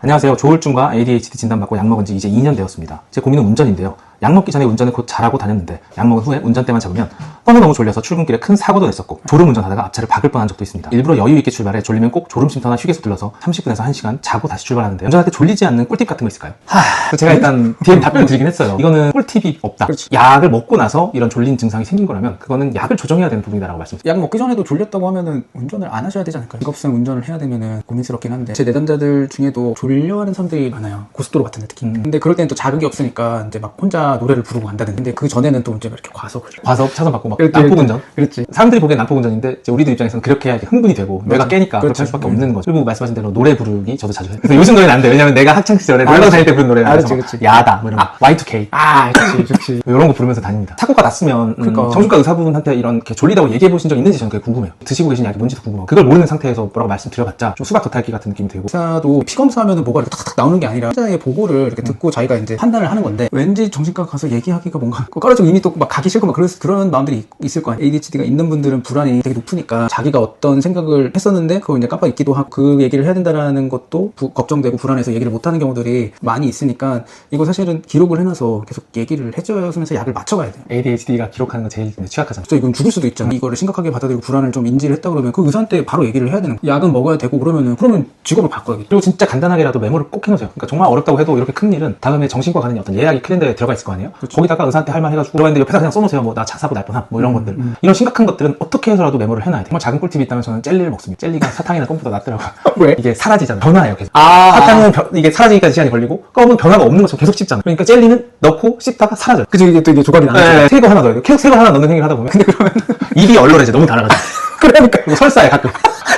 안녕하세요. 조울증과 ADHD 진단받고 약 먹은 지 이제 2년 되었습니다. 제 고민은 운전인데요. 약 먹기 전에 운전을 곧 잘하고 다녔는데 약 먹은 후에 운전대만 잡으면 너무너무 졸려서 출근길에 큰 사고도 냈었고 졸음 운전하다가 앞차를 박을 뻔한 적도 있습니다. 일부러 여유 있게 출발해 졸리면 꼭 졸음쉼터나 휴게소 들러서 30분에서 1시간 자고 다시 출발하는데요. 운전할 때 졸리지 않는 꿀팁 같은 거 있을까요? 제가 일단 DM 답변 드리긴 했어요. 이거는 꿀팁이 없다. 그렇지. 약을 먹고 나서 이런 졸린 증상이 생긴 거라면 그거는 약을 조정해야 되는 부분이다라고 말씀드립니다. 약 먹기 전에도 졸렸다고 하면은 운전을 안 하셔야 되지 않을까요? 직업상 운전을 해야 되면은 고민스럽긴 한데 제 내담자들 중에도 졸려하는 사람들이 많아요. 고속도로 같은 데 특히. 근데 그럴 때는 또 자극이 없으니까 이제 막 혼자 노래를 부르고 한다든지. 근데 그 전에는 또 이제 이렇게 과속 차선 바꾸고 막 그렇지, 난폭운전. 그렇지. 사람들이 보기엔 난폭운전인데 이제 우리들 입장에서는 그렇게 해야 흥분이 되고 뇌가 깨니까 그렇게 그렇지. 할 수밖에 없는 거죠. 그리고 말씀하신 대로 노래 부르기 저도 자주 해요. 그래서 요즘 노래는 안 돼요. 왜냐면 내가 학창시절에 노래방 다닐 때 부른 노래라 그렇지, 해서 그렇지. 야다 뭐 이런 거 Y2K 좋지. 이런 거 부르면서 다닙니다. 사고가 났으면 그러니까. 정신과 의사분한테 이런 이렇게 졸리다고 얘기해 보신 적 있는지 저는 그게 궁금해요. 드시고 계신 약이 뭔지도 궁금하고 그걸 모르는 상태에서 뭐라고 말씀드려봤자 좀 수박 겉핥기 같은 느낌이 들고. 의사도 피검사하면은 뭐가 이렇게 탁탁 나오는 게 아니라 환자의 보고를 이렇게 듣고 자기가 이제 판단을 하는 건데 왠지 정신과 가서 얘기하기가 뭔가 까라지고 이미 또 막 가기 싫고 막 그런 마음들이 있을 거 아니에요. ADHD가 있는 분들은 불안이 되게 높으니까 자기가 어떤 생각을 했었는데 그걸 이제 깜빡 잊기도 하고 그 얘기를 해야 된다라는 것도 걱정되고 불안해서 얘기를 못 하는 경우들이 많이 있으니까 이거 사실은 기록을 해놔서 계속 얘기를 해주면서 약을 맞춰가야 돼요. ADHD가 기록하는 거 제일 취약하잖아요. 진짜 이건 죽을 수도 있잖아. 이거를 심각하게 받아들이고 불안을 좀 인지를 했다 그러면 그 의사한테 바로 얘기를 해야 되는 거야. 약은 먹어야 되고 그러면 직업을 바꿔야겠다. 그리고 진짜 간단하게라도 메모를 꼭 해놓으세요. 그러니까 정말 어렵다고 해도 이렇게 큰 일은 다음에 정신과 가는 어떤 예약이 캘린더에 들어가 있을 거 아니에요? 그렇죠. 거기다가 의사한테 할 말 해가지고 들어갔는데 옆에다 그냥 써놓으세요. 뭐 나 차 사고 날 뻔함 뭐 이런 것들. 이런 심각한 것들은 어떻게 해서라도 메모를 해놔야 돼요. 정말 작은 꿀팁이 있다면 저는 젤리를 먹습니다. 젤리가 사탕이나 껌보다 낫더라고요. 왜? 이게 사라지잖아요. 변화해요 계속. 사탕은 이게 사라지기까지 시간이 걸리고 껌은 변화가 없는 것처럼 계속 씹잖아요. 그러니까 젤리는 넣고 씹다가 사라져요. 그죠? 이게 또 이게 조각이 나는 새 거 하나 넣어요. 계속 새 거 하나 넣는 행위를 하다 보면 근데 그러면 입이 얼얼해져. 너무 달아가지고. 그러니까 그리고 설사해 가끔.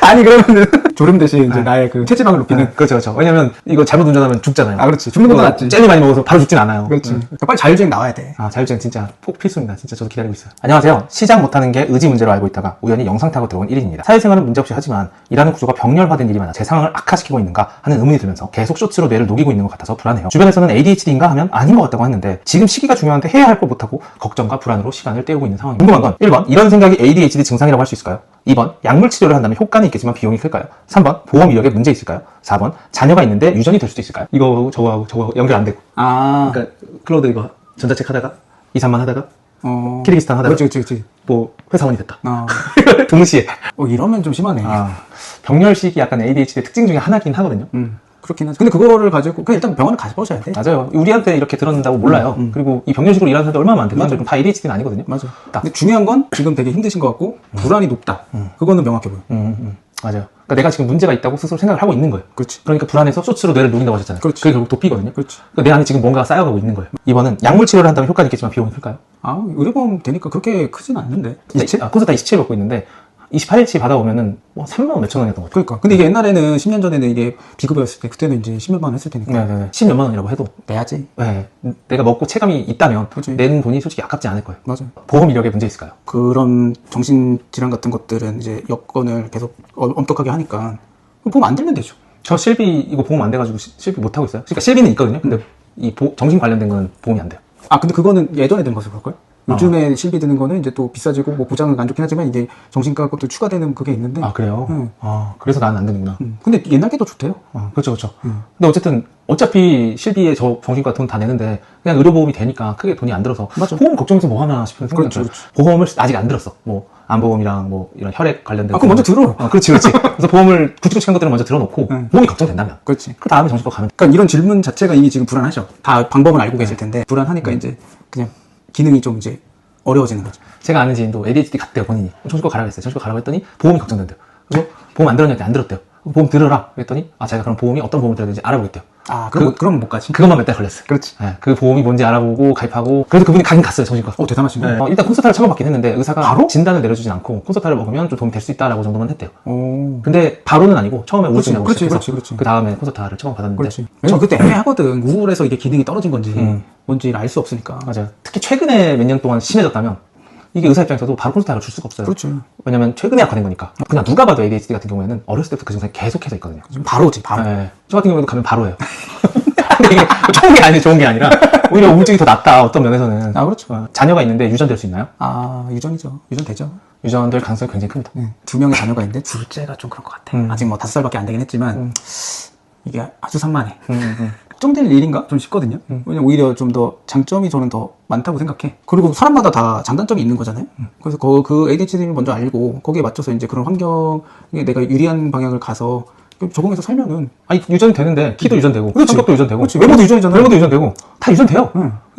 아니 그러면은 졸음 대신 이제 나의 그 체지방을 높이는 그렇죠, 그렇죠. 왜냐면 이거 잘못 운전하면 죽잖아요. 그렇지. 죽는 것도 뭐 낫지. 젤리 많이 먹어서 바로 죽진 않아요. 그렇지. 그러니까 빨리 자율주행 나와야 돼. 자율주행 진짜 폭 필수입니다. 진짜 저도 기다리고 있어요. 안녕하세요. 시작 못하는 게 의지 문제로 알고 있다가 우연히 영상 타고 들어온 1인입니다. 사회생활은 문제없이 하지만 일하는 구조가 병렬화된 일이 많아 제 상황을 악화시키고 있는가 하는 의문이 들면서 계속 쇼츠로 뇌를 녹이고 있는 것 같아서 불안해요. 주변에서는 ADHD인가 하면 아닌 것 같다고 했는데 지금 시기가 중요한데 해야 할 걸 못하고 걱정과 불안으로 시간을 때우고 있는 상황입니다. 궁금한 건 1번 이런 생각이 ADHD 증상이라고 할 수 있을까요? 2번 약물 치료를 한다면 효과는 있겠지만 비용이 클까요? 3번 보험 이력에 문제 있을까요? 4번 자녀가 있는데 유전이 될 수도 있을까요? 이거 저거 연결 안 되고 그러니까 클로드 이거 전자책 하다가 2, 3만 하다가 키르기스탄 하다가 그렇지. 뭐 회사원이 됐다. 동시에 이러면 좀 심하네. 병렬식이 약간 ADHD의 특징 중에 하나긴 하거든요. 그렇긴 하죠. 근데 그거를 가지고 그냥 일단 병원을 가보셔야 돼. 맞아요. 우리한테 이렇게 들었는다고 몰라요. 그리고 이 병렬식으로 일하는 사람들 얼마나 많은데 그분들은 다 ADHD는 아니거든요. 맞아. 근데 중요한 건 지금 되게 힘드신 것 같고 불안이 높다. 그거는 명확해 보여. 맞아요. 그러니까 내가 지금 문제가 있다고 스스로 생각을 하고 있는 거예요. 그렇지. 그러니까 불안해서 쇼츠로 뇌를 녹인다고 하셨잖아요. 그렇지. 그게 결국 도피거든요. 그렇지. 그러니까 내 안에 지금 뭔가가 쌓여가고 있는 거예요. 2번은 약물 치료를 한다면 효과는 있겠지만 비용이 클까요? 의료보험 되니까 그렇게 크진 않는데. 27? 콘서트 27 받고 있는데 28일치 받아오면은 뭐 3만 몇천 원이었던 것 같아요. 그러니까. 근데 이게 옛날에는 10년 전에는 이게 비급여였을 때 그때는 이제 10몇만 원 했을 테니까. 네. 10몇만 원이라고 해도 내야지. 네. 내가 먹고 체감이 있다면 그렇지. 내는 돈이 솔직히 아깝지 않을 거예요. 맞아. 보험 이력에 문제 있을까요? 그런 정신질환 같은 것들은 이제 여건을 계속 엄격하게 하니까 보험 안 들면 되죠. 저 실비 이거 보험 안 돼가지고 실비 못 하고 있어요. 그러니까 실비는 있거든요. 근데 이 정신 관련된 건 보험이 안 돼요. 근데 그거는 예전에 든 것을 그럴까요? 요즘에 실비 드는 거는 이제 또 비싸지고 뭐 보장은 안 좋긴 하지만 이게 정신과 것도 추가되는 그게 있는데. 그래요? 그래서 나는 안 되는구나. 근데 옛날 게 더 좋대요. 그렇죠. 근데 어쨌든 어차피 실비에 저 정신과 돈 다 내는데 그냥 의료보험이 되니까 크게 돈이 안 들어서 맞아. 보험 걱정해서 뭐 하나 싶은 생각이 들어요. 그렇지. 보험을 아직 안 들었어. 뭐 안보험이랑 뭐 이런 혈액 관련된 그럼 먼저 들어. 그렇지. 그래서 보험을 굵직굵직한 것들은 먼저 들어놓고 보험이 걱정된다면 그렇지. 그 다음에 정신과 가면 그러니까 이런 질문 자체가 이미 지금 불안하죠. 다 방법은 알고 계실 텐데 불안하니까 이제 그냥 기능이 좀 이제 어려워지는 거죠. 제가 아는 지인도 ADHD 갔대요, 본인이. 정신과 가라고 했어요. 정신과 가라고 했더니 보험이 걱정된대요. 그래서 보험 안 들었냐? 안 들었대요. 보험 들어라. 그랬더니 자기가 그럼 보험이 어떤 보험을 들어야 되는지 알아보겠대요. 그럼 못 가지. 그것만 몇 달 걸렸어요. 그렇지. 네, 그 보험이 뭔지 알아보고 가입하고 그래도 그분이 가긴 갔어요, 정신과. 대단하시네. 네, 일단 콘서트를 처방받긴 했는데 의사가 바로? 진단을 내려주진 않고 콘서트를 먹으면 좀 도움이 될 수 있다라고 정도만 했대요. 근데 바로는 아니고 처음에 우울증이라고 그렇지. 그 다음에 콘서트를 처방받았는데 그렇지. 왜냐면 그때 애매하거든. 우울해서 이게 기능이 떨어진 건지 뭔지 알 수 없으니까. 맞아요. 특히 최근에 몇 년 동안 심해졌다면 이게 의사 입장에서도 바로 콘서트를 줄 수가 없어요. 그렇지. 왜냐면 최근에 악화된 거니까. 그냥 누가 봐도 ADHD 같은 경우에는 어렸을 때부터 그 증상이 계속해서 있거든요. 바로지. 네. 저 같은 경우에도 가면 바로 해요. 근데 이게 좋은 게 아니라 오히려 우울증이 더 낫다. 어떤 면에서는. 그렇죠. 자녀가 있는데 유전될 수 있나요? 유전이죠. 유전되죠. 유전될 가능성이 굉장히 큽니다. 2명의 자녀가 있는데 둘째가 좀 그런 것 같아. 아직 뭐 5살밖에 안 되긴 했지만 이게 아주 산만해. 걱정될 일인가? 좀 싶거든요. 왜냐면 오히려 좀 더 장점이 저는 더 많다고 생각해. 그리고 사람마다 다 장단점이 있는 거잖아요. 그래서 그 ADHD를 먼저 알고 거기에 맞춰서 이제 그런 환경에 내가 유리한 방향을 가서 적응해서 살면은 아니 유전이 되는데 키도 유전되고 그렇지. 성격도 유전되고 그렇지. 외모도 유전이잖아. 외모도 유전되고 다 유전돼요.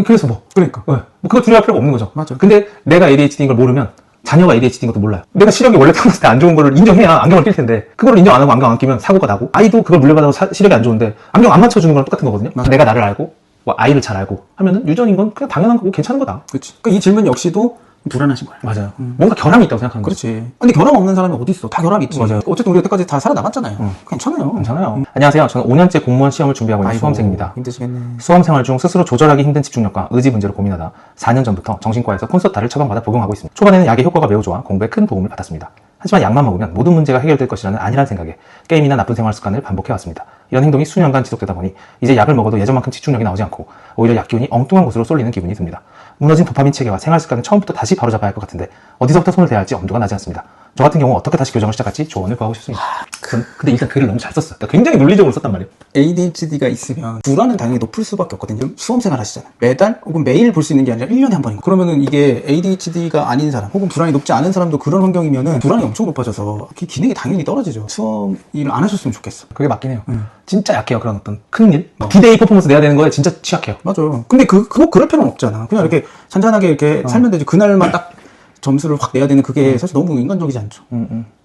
그래서 뭐 그러니까. 뭐 그거 두려워할 필요가 없는 거죠. 맞아. 근데 내가 ADHD인 걸 모르면 자녀가 ADHD인 것도 몰라요. 내가 시력이 원래 태어났을 때 안 좋은 거를 인정해야 안경을 낄 텐데 그걸 인정 안 하고 안경 안 끼면 사고가 나고 아이도 그걸 물려받아서 시력이 안 좋은데 안경 안 맞춰주는 거랑 똑같은 거거든요. 맞아. 내가 나를 알고 뭐 아이를 잘 알고 하면은 유전인 건 그냥 당연한 거고 괜찮은 거다. 그렇지. 그러니까 이 질문 역시도 불안하신 거야. 맞아요. 뭔가 결함이 있다고 생각하는 거죠. 그렇지. 근데 결함 없는 사람이 어디 있어? 다 결함이 있지. 맞아요. 어쨌든 우리가 여태까지 다 살아남았잖아요. 괜찮아요. 괜찮아요. 안녕하세요. 저는 5년째 공무원 시험을 준비하고 있는 아이고, 수험생입니다. 힘드시겠네. 수험 생활 중 스스로 조절하기 힘든 집중력과 의지 문제로 고민하다 4년 전부터 정신과에서 콘서타를 처방받아 복용하고 있습니다. 초반에는 약의 효과가 매우 좋아 공부에 큰 도움을 받았습니다. 하지만 약만 먹으면 모든 문제가 해결될 것이라는 안일한 생각에 게임이나 나쁜 생활 습관을 반복해왔습니다. 이런 행동이 수년간 지속되다 보니 이제 약을 먹어도 예전만큼 집중력이 나오지 않고 오히려 약 기운이 엉뚱한 곳으로 쏠리는 기분이 듭니다. 무너진 도파민 체계와 생활 습관을 처음부터 다시 바로잡아야 할 것 같은데 어디서부터 손을 대야 할지 엄두가 나지 않습니다. 저 같은 경우 어떻게 다시 교정을 시작할지 조언을 구하고 싶습니다. 근데 일단 글을 너무 잘 썼어요. 굉장히 논리적으로 썼단 말이에요. ADHD가 있으면 불안은 당연히 높을 수밖에 없거든요. 수험생활 하시잖아요. 매달 혹은 매일 볼 수 있는 게 아니라 1년에 한 번인 거. 그러면은 이게 ADHD가 아닌 사람 혹은 불안이 높지 않은 사람도 그런 환경이면은 불안이 엄청 높아져서 기능이 당연히 떨어지죠. 수험 일을 안 하셨으면 좋겠어. 그게 맞긴 해요. 진짜 약해요. 그런 어떤 큰 일. 디데이 퍼포먼스 내야 되는 거에 진짜 취약해요. 맞아요. 근데 그거 그럴 필요는 없잖아. 그냥 이렇게 잔잔하게 이렇게 살면 되지. 그날만 딱 점수를 확 내야 되는 그게 사실 너무 인간적이지 않죠.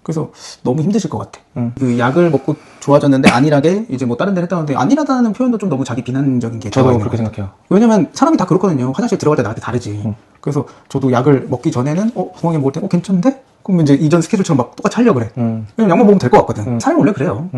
그래서 너무 힘드실 것 같아. 그 약을 먹고 좋아졌는데 안일하게 이제 뭐 다른 데를 했다는데 안일하다는 표현도 좀 너무 자기 비난적인 게 저도 들어가 있는 그렇게 것 같아요. 생각해요. 왜냐면 사람이 다 그렇거든요. 화장실 들어갈 때 나한테 다르지. 그래서 저도 약을 먹기 전에는 부모님 먹을 때 괜찮은데? 그럼 이제 이전 스케줄처럼 막 똑같이 하려고 그래. 왜냐면 약만 먹으면 될 것 같거든. 사람이 원래 그래요.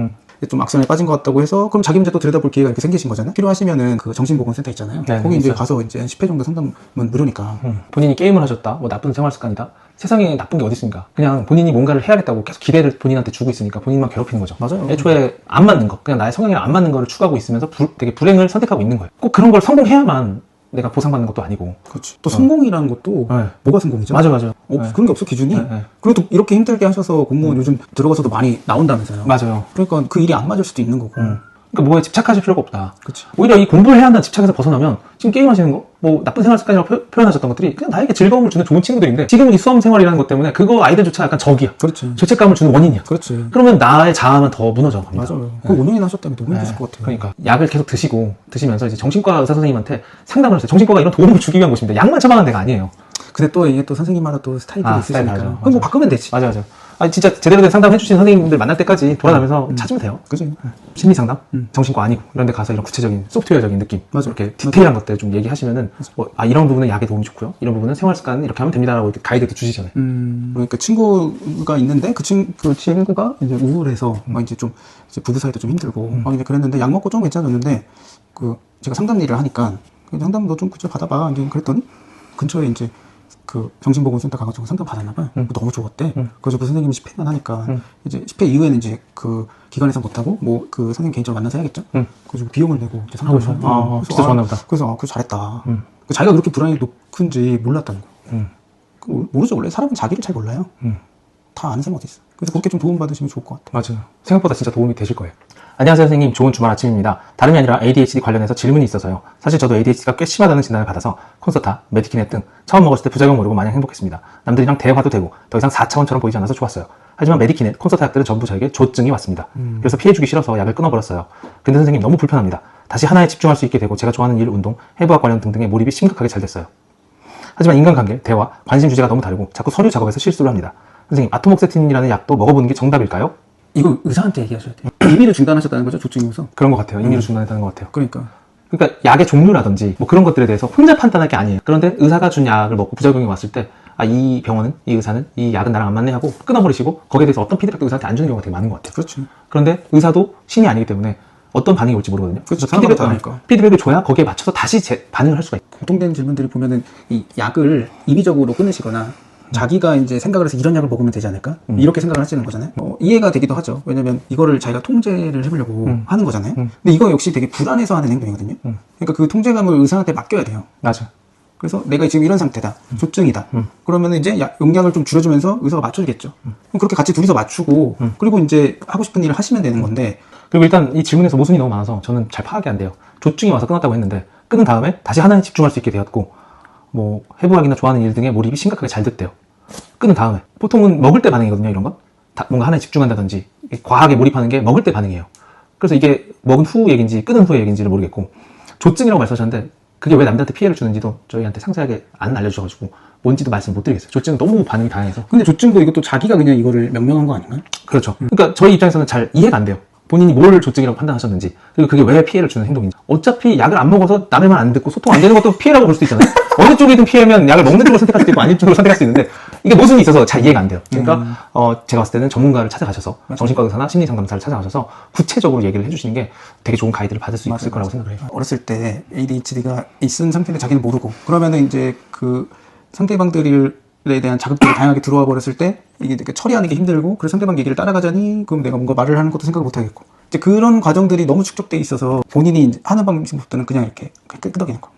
좀 악순환에 빠진 것 같다고 해서 그럼 자기 문제 또 들여다볼 기회가 이렇게 생기신 거잖아요. 필요하시면은 그 정신보건센터 있잖아요. 네, 거기 이제 있어요. 가서 이제 10회 정도 상담은 무료니까. 본인이 게임을 하셨다, 뭐 나쁜 생활 습관이다. 세상에 나쁜 게 어디 있습니까? 그냥 본인이 뭔가를 해야겠다고 계속 기대를 본인한테 주고 있으니까 본인만 괴롭히는 거죠. 맞아요. 애초에 안 맞는 거, 그냥 나의 성향이랑 안 맞는 거를 추구하고 있으면서 되게 불행을 선택하고 있는 거예요. 꼭 그런 걸 성공해야만 내가 보상받는 것도 아니고. 그렇지. 또 성공이라는 것도 네. 뭐가 성공이죠? 맞아. 네. 그런 게 없어 기준이. 네. 그리고 또 이렇게 힘들게 하셔서 공무원 요즘 들어가서도 많이 나온다면서요. 맞아요. 그러니까 그 일이 안 맞을 수도 있는 거고. 그러니까 뭐에 집착하실 필요가 없다. 그치. 오히려 이 공부를 해야 한다는 집착에서 벗어나면 지금 게임하시는 거, 뭐 나쁜 생활 습관이라고 표현하셨던 것들이 그냥 나에게 즐거움을 주는 좋은 친구들인데 지금 이 수험 생활이라는 것 때문에 그거 아이들조차 약간 적이야. 그렇지. 죄책감을 주는 원인이야. 그렇지. 그러면 나의 자아는 더 무너져 갑니다. 맞아요. 그 5년이나 하셨다면 너무 힘드실 것 같아요. 그러니까 약을 계속 드시면서 이제 정신과 의사 선생님한테 상담을 하세요. 정신과가 이런 도움을 주기 위한 곳입니다. 약만 처방하는 데가 아니에요. 근데 또 이게 또 선생님마다 또 스타일이 스타일 있으시니까. 다르죠. 그럼 뭐 바꾸면 되지. 맞아. 아니 진짜 제대로 된 상담 해주신 선생님들 만날 때까지 돌아다니면서 찾으면 돼요. 그지. 심리 상담, 정신과 아니고 이런 데 가서 이런 구체적인 소프트웨어적인 느낌, 맞아. 이렇게 디테일한 것들 좀 얘기하시면은 이런 부분은 약에 도움이 좋고요. 이런 부분은 생활 습관은 이렇게 하면 됩니다라고 이렇게 가이드도 주시잖아요. 그러니까 친구가 있는데 그 친구가 이제 우울해서 막 이제 좀 이제 부부 사이도 좀 힘들고 막 이제 그랬는데 약 먹고 좀 괜찮아졌는데 그 제가 상담 일을 하니까 그 상담 너 좀 그저 받아봐 이제 그랬더니 근처에 이제 그 정신보건센터 가가지고 상담 받았나봐요. 너무 좋았대. 그래서 그 선생님이 10회만 하니까 이제 10회 이후에는 이제 그 기관에서 못하고 뭐 그 선생님 개인적으로 만나서 해야겠죠. 그래서 비용을 내고 이제 상담을 하고 진짜 좋았나 보다. 그래서 그거 잘했다. 그 자기가 그렇게 불안이 높은지 몰랐다는 거예요. 모르죠. 원래 사람은 자기를 잘 몰라요. 다 아는 사람 어디 있어. 그래서 그렇게 좀 도움받으시면 좋을 것 같아요. 맞아요. 생각보다 진짜 도움이 되실 거예요. 안녕하세요 선생님. 좋은 주말 아침입니다. 다름이 아니라 ADHD 관련해서 질문이 있어서요. 사실 저도 ADHD가 꽤 심하다는 진단을 받아서 콘서타, 메디키넷 등 처음 먹었을 때 부작용 모르고 마냥 행복했습니다. 남들이랑 대화도 되고 더 이상 4차원처럼 보이지 않아서 좋았어요. 하지만 메디키넷, 콘서타 약들은 전부 저에게 조증이 왔습니다. 그래서 피해주기 싫어서 약을 끊어버렸어요. 근데 선생님 너무 불편합니다. 다시 하나에 집중할 수 있게 되고 제가 좋아하는 일, 운동, 해부학 관련 등등의 몰입이 심각하게 잘 됐어요. 하지만 인간관계, 대화, 관심 주제가 너무 다르고 자꾸 서류 작업에서 실수를 합니다. 선생님, 아토목세틴이라는 약도 먹어보는 게 정답일까요? 이거 의사한테 얘기하셔야 돼요. 임의로 중단하셨다는 거죠? 조증이어서? 그런 것 같아요. 임의로 중단했다는 것 같아요. 그러니까 약의 종류라든지 뭐 그런 것들에 대해서 혼자 판단할 게 아니에요. 그런데 의사가 준 약을 먹고 부작용이 왔을 때 이 병원은, 이 의사는 이 약은 나랑 안 맞네 하고 끊어버리시고 거기에 대해서 어떤 피드백도 의사한테 안 주는 경우가 되게 많은 것 같아요. 그렇지. 그런데 의사도 신이 아니기 때문에 어떤 반응이 올지 모르거든요. 그렇죠. 피드백, 다르니까. 피드백을 줘야 거기에 맞춰서 다시 반응을 할 수가 있고. 공통된 질문들이 보면은 이 약을 임의적으로 끊으시거나 자기가 이제 생각을 해서 이런 약을 먹으면 되지 않을까? 이렇게 생각을 하시는 거잖아요. 이해가 되기도 하죠. 왜냐면 이거를 자기가 통제를 해보려고 하는 거잖아요. 근데 이거 역시 되게 불안해서 하는 행동이거든요. 그러니까 그 통제감을 의사한테 맡겨야 돼요. 맞아. 그래서 내가 지금 이런 상태다. 조증이다. 그러면 이제 용량을 좀 줄여주면서 의사가 맞춰주겠죠. 그럼 그렇게 같이 둘이서 맞추고 그리고 이제 하고 싶은 일을 하시면 되는 건데 그리고 일단 이 질문에서 모순이 너무 많아서 저는 잘 파악이 안 돼요. 조증이 와서 끊었다고 했는데 끊은 다음에 다시 하나에 집중할 수 있게 되었고 뭐 해부학이나 좋아하는 일 등의 몰입이 심각하게 잘 됐대요. 끊은 다음에 보통은 먹을 때 반응이거든요. 이런 건 뭔가 하나에 집중한다든지 과하게 몰입하는 게 먹을 때 반응이에요. 그래서 이게 먹은 후 얘기인지 끊은 후의 얘기인지를 모르겠고 조증이라고 말씀하셨는데 그게 왜 남들한테 피해를 주는지도 저희한테 상세하게 안 알려주셔가지고 뭔지도 말씀 못 드리겠어요. 조증은 너무 반응이 다양해서. 근데 조증도 이것도 자기가 그냥 이거를 명명한 거 아닌가요? 그렇죠. 그러니까 저희 입장에서는 잘 이해가 안 돼요. 본인이 뭘 조증이라고 판단하셨는지, 그리고 그게 왜 피해를 주는 행동인지. 어차피 약을 안 먹어서 남의 말 안 듣고 소통 안 되는 것도 피해라고 볼 수도 있잖아요. 어느 쪽이든 피해면 약을 먹는 쪽으로 선택할 수도 있고 아닌 쪽으로 선택할 수 있는데 이게 모순이 있어서 잘 이해가 안 돼요. 그러니까 제가 봤을 때는 전문가를 찾아가셔서 정신과 의사나 심리상담사를 찾아가셔서 구체적으로 얘기를 해주시는 게 되게 좋은 가이드를 받을 수 있을 거라고 생각을 해요. 어렸을 때 ADHD가 있은 상태인데 자기는 모르고 그러면은 이제 그 상대방들에 대한 자극들이 다양하게 들어와 버렸을 때 이게 이렇게 처리하는 게 힘들고 그래서 상대방 얘기를 따라가자니 그럼 내가 뭔가 말을 하는 것도 생각을 못 하겠고 이제 그런 과정들이 너무 축적돼 있어서 본인이 이제 하는 방식부터는 그냥 이렇게 끄덕이는 거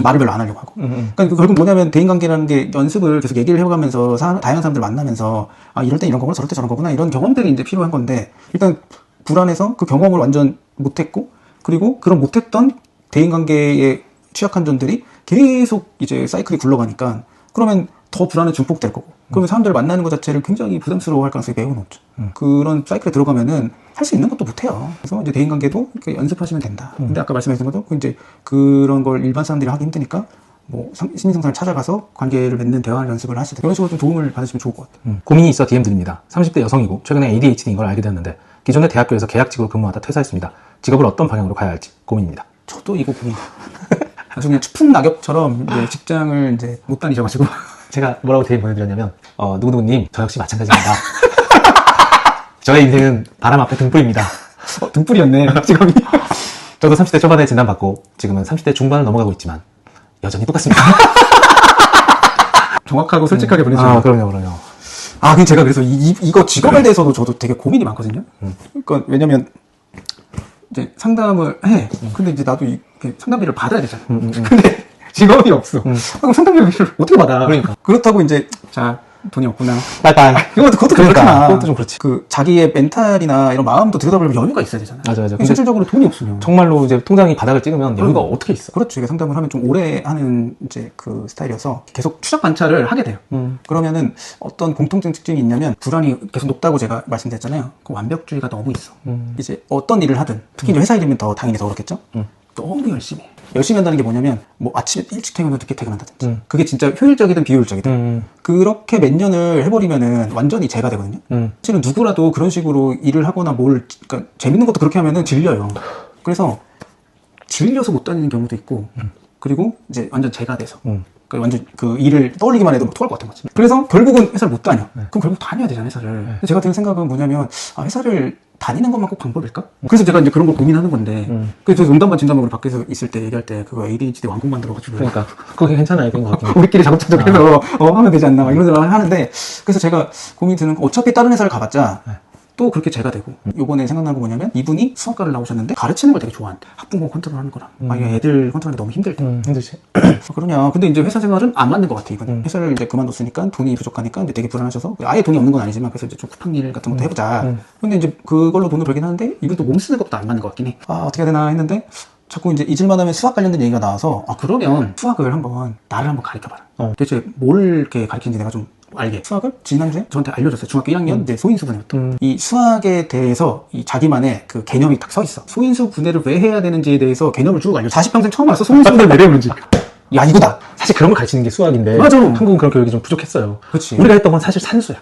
말을 별로 안 하려고 하고 그러니까 결국 뭐냐면 대인관계라는 게 연습을 계속 얘기를 해가면서 다양한 사람들 만나면서 아 이럴 때 이런 거구나 저럴 때 저런 거구나 이런 경험들이 이제 필요한 건데 일단 불안해서 그 경험을 완전 못했고 그리고 그런 못했던 대인관계에 취약한 점들이 계속 이제 사이클이 굴러가니까 그러면 더 불안에 증폭될 거고 그러면 사람들을 만나는 것 자체를 굉장히 부담스러워할 가능성이 매우 높죠. 그런 사이클에 들어가면은 할 수 있는 것도 못해요. 그래서 이제 대인관계도 이렇게 연습하시면 된다. 근데 아까 말씀하신 것도 이제 그런 걸 일반 사람들이 하기 힘드니까 뭐 심리상담을 찾아가서 관계를 맺는 대화 연습을 하시든 이런 식으로 좀 도움을 받으시면 좋을 것 같아요. 고민이 있어 DM 드립니다. 30대 여성이고 최근에 ADHD인 걸 알게 되었는데 기존에 대학교에서 계약직으로 근무하다 퇴사했습니다. 직업을 어떤 방향으로 가야 할지 고민입니다. 저도 이거 고민. 아주 그냥 추풍 낙엽처럼 이제 직장을 이제 못 다니셔가지고 제가 뭐라고 DM 보내드렸냐면 누구누구님 저 역시 마찬가지입니다. 저의 인생은 바람 앞에 등불입니다. 등불이었네 직업이. 저도 30대 초반에 진단받고 지금은 30대 중반을 넘어가고 있지만 여전히 똑같습니다. 정확하고 솔직하게 보내주세요. 아 그럼요. 근데 제가 그래서 이거 직업에 대해서도 저도 되게 고민이 많거든요. 그러니까 왜냐면 이제 상담을 해. 근데 이제 나도 이렇게 상담비를 받아야 되잖아. 근데 직업이 없어. 그럼 상담비를 어떻게 받아? 그러니까. 그렇다고 이제 자 돈이 없구나. 빨빨. 그것도 그러니까, 그렇구나. 그것도 좀 그렇지. 그 자기의 멘탈이나 이런 마음도 들여다보려면 여유가 있어야 되잖아요. 맞아. 근데 실질적으로 돈이 없으면 정말로 이제 통장이 바닥을 찍으면 여유가 어떻게 있어? 그렇죠. 이게 상담을 하면 좀 오래 하는 이제 그 스타일이어서 계속 추적 관찰을 하게 돼요. 그러면은 어떤 공통된 특징이 있냐면 불안이 계속 높다고 제가 말씀드렸잖아요. 그 완벽주의가 너무 있어. 이제 어떤 일을 하든 특히 이제 회사 일이면 더 당연히 더 그렇겠죠. 너무 열심히 해. 열심히 한다는 게 뭐냐면 뭐 아침에 일찍 퇴근하고 늦게 퇴근한다든지 그게 진짜 효율적이든 비효율적이든 그렇게 몇 년을 해버리면은 완전히 재가 되거든요. 사실은 누구라도 그런 식으로 일을 하거나 그러니까 재밌는 것도 그렇게 하면은 질려요. 그래서 질려서 못 다니는 경우도 있고 그리고 이제 완전 재가 돼서 완전 그 일을 떠올리기만 해도 막 토할 것 같은 거지. 그래서 결국은 회사를 못 다녀. 그럼 결국 다녀야 되잖아 회사를. 제가 드는 생각은 뭐냐면 회사를 다니는 것만 꼭 방법일까? 그래서 제가 이제 그런 걸 고민하는 건데 그래서 농담반 진담반으로 밖에서 있을 때 얘기할 때 그거 ADHD 왕국 만들어가지고 그러니까 그게 괜찮아요. 그런 것 같긴 해. 우리끼리 자급자족해서 하면 되지 않나 막 이런 생각을 하는데 그래서 제가 고민이 드는 건 어차피 다른 회사를 가봤자 또 그렇게 재가 되고 요번에 생각난 거 뭐냐면 이분이 수학과를 나오셨는데 가르치는 걸 되게 좋아한대. 학부모 컨트롤하는 거랑 애들 컨트롤하는 게 너무 힘들대. 힘들지. 그러냐. 근데 이제 회사 생활은 안 맞는 것 같아, 이건. 회사를 이제 그만뒀으니까 돈이 부족하니까 이제 되게 불안하셔서 아예 돈이 없는 건 아니지만 그래서 이제 좀 쿠팡 일 같은 것도 해보자. 근데 이제 그걸로 돈을 벌긴 하는데 이건 또 몸 쓰는 것도 안 맞는 것 같긴 해. 어떻게 해야 되나 했는데 자꾸 이제 잊을만 하면 수학 관련된 얘기가 나와서 그러면 수학을 한번 나를 한번 가르쳐봐라. 대체 뭘 이렇게 가르치는지 내가 좀 알게. 수학을 지난주에 저한테 알려줬어요. 중학교 1학년 이제 소인수 분해부터. 이 수학에 대해서 이 자기만의 그 개념이 딱 서 있어. 소인수 분해를 왜 해야 되는지에 대해서 개념을 쭉 알려줘. 40평생 처음 알았어. 소인수 분해를 왜 배우는지. 야 이거다. 사실 그런 걸 가르치는 게 수학인데 맞아. 한국은 그런 교육이 좀 부족했어요. 그치. 우리가 했던 건 사실 산수야.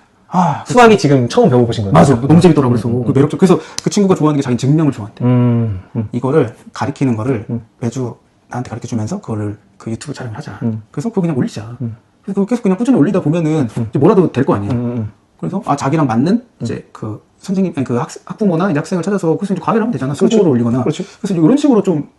수학이 지금 처음 배워보신 거예요. 맞아. 너무 재밌더라고. 그래서 그 매력적. 그래서 그 친구가 좋아하는 게 자기 증명을 좋아한대. 이거를 가리키는 거를 매주 나한테 가르쳐주면서 그거를 그 유튜브 촬영을 하자. 그래서 그거 그냥 올리자. 그래서 그거 계속 그냥 꾸준히 올리다 보면은 이제 뭐라도 될 거 아니에요. 그래서 자기랑 맞는 이제 그 선생님, 아니 그 학부모나 이제 학생을 찾아서 그래서 이제 과외를 하면 되잖아. 수업을 올리거나. 그렇지. 그래서 이제 이런 식으로 좀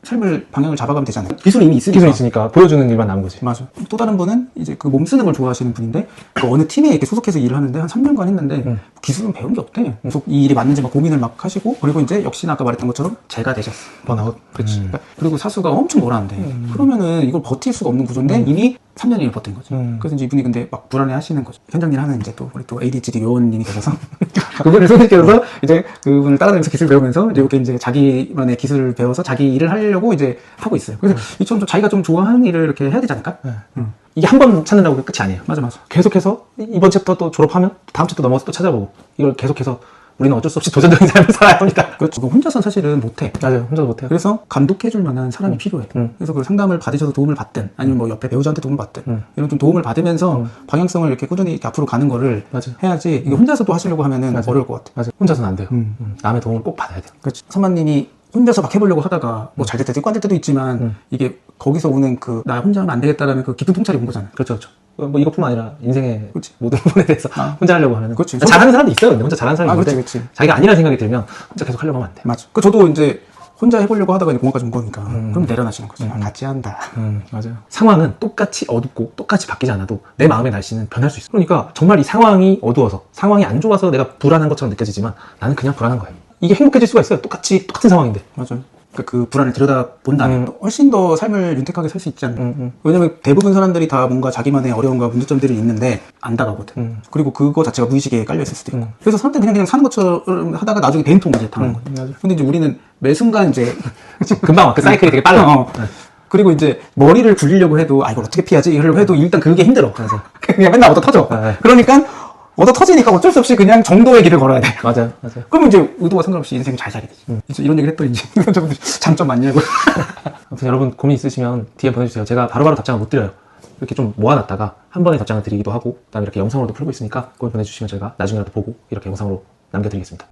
삶을 방향을 잡아가면 되잖아요. 기술이 이미 있으니까. 기술이 있으니까 보여주는 일만 남은 거지. 맞아. 또 다른 분은 이제 그 몸 쓰는 걸 좋아하시는 분인데 그 어느 팀에 이렇게 소속해서 일을 하는데 한 3년간 했는데 기술은 배운 게 없대. 그래서 이 일이 맞는지 막 고민을 막 하시고 그리고 이제 역시나 아까 말했던 것처럼 재가 되셨어. 번아웃. 그렇지. 그리고 사수가 엄청 뭐라는데 그러면은 이걸 버틸 수가 없는 구조인데 이미 3년이 버틴 거죠. 그래서 이제 이분이 근데 막 불안해 하시는 거죠. 현장 일 하는 이제 또 우리 또 ADHD 요원님이 계셔서 그분을 소개시켜서 이제 그분을 따라다니면서 기술 배우면서 이제 이렇게 이제 자기만의 기술을 배워서 자기 일을 하려고 이제 하고 있어요. 그래서 이처럼 좀 자기가 좀 좋아하는 일을 이렇게 해야 되지 않을까? 이게 한 번 찾는다고 끝이 아니에요. 맞아, 맞아. 계속해서 이번 챕터 또 졸업하면 다음 챕터 넘어가서 또 찾아보고 이걸 계속해서 우리는 어쩔 수 없이 도전적인 삶을 살아야 합니다. 그렇죠. 혼자서는 사실은 못해. 맞아요. 혼자도 못해요. 그래서 감독해줄 만한 사람이 필요해. 그래서 그 상담을 받으셔서 도움을 받든 아니면 뭐 옆에 배우자한테 도움을 받든 이런 좀 도움을 받으면서 방향성을 이렇게 꾸준히 이렇게 앞으로 가는 거를 맞아요. 해야지 이게 혼자서도 하시려고 하면은 어려울 것 같아. 맞아요. 혼자서는 안 돼요. 남의 도움을 꼭 받아야 돼요. 그렇지. 선배님이 혼자서 막 해보려고 하다가 뭐 잘 될 때도 있고 안 될 때도 있지만 이게 거기서 오는 그 나 혼자 하면 안 되겠다라는 그 깊은 통찰이 온 거잖아요. 그렇죠, 그렇죠. 뭐 이것뿐만 아니라 인생의 그렇지. 모든 부분에 대해서 혼자 하려고 하면 그렇지. 잘하는 사람도 있어요. 근데 혼자 잘하는 사람이 그렇지, 있는데 그렇지. 자기가 아니라는 생각이 들면 혼자 계속 하려고 하면 안 돼요. 맞아. 그 저도 이제 혼자 해보려고 하다가 이제 공학까지 온 거니까 그럼 내려놔시는 거지. 아, 같이 한다. 맞아요. 상황은 똑같이 어둡고 똑같이 바뀌지 않아도 내 마음의 날씨는 변할 수 있어. 그러니까 정말 이 상황이 어두워서 상황이 안 좋아서 내가 불안한 것처럼 느껴지지만 나는 그냥 불안한 거예요. 이게 행복해질 수가 있어요. 똑같은 상황인데. 맞아요. 그러니까 그 불안을 들여다본다면 또 훨씬 더 삶을 윤택하게 살 수 있지 않나. 왜냐면 대부분 사람들이 다 뭔가 자기만의 어려움과 문제점들이 있는데 안 다가거든. 그리고 그거 자체가 무의식에 깔려있을 수도 있고. 그래서 사람들은 그냥 사는 것처럼 하다가 나중에 배인통 이제 당하는 거야. 근데 이제 우리는 매 순간 이제 금방 그 사이클이 되게 빨라. 그리고 이제 머리를 굴리려고 해도 아 이걸 어떻게 피하지? 이러려고 해도 일단 그게 힘들어. 그냥 맨날 얻어 터져. 그러니까 얻어 터지니까 어쩔 수 없이 그냥 정도의 길을 걸어야 돼. 맞아요, 맞아요. 그러면 이제 의도와 상관없이 인생을 잘 살게 되지. 이제 이런 얘기를 했더니 이제 장점 많냐고. 아무튼 여러분 고민 있으시면 DM 보내주세요. 제가 바로바로 답장을 못 드려요. 이렇게 좀 모아놨다가 한 번에 답장을 드리기도 하고 그다음에 이렇게 영상으로도 풀고 있으니까 그걸 보내주시면 저희가 나중에라도 보고 이렇게 영상으로 남겨드리겠습니다.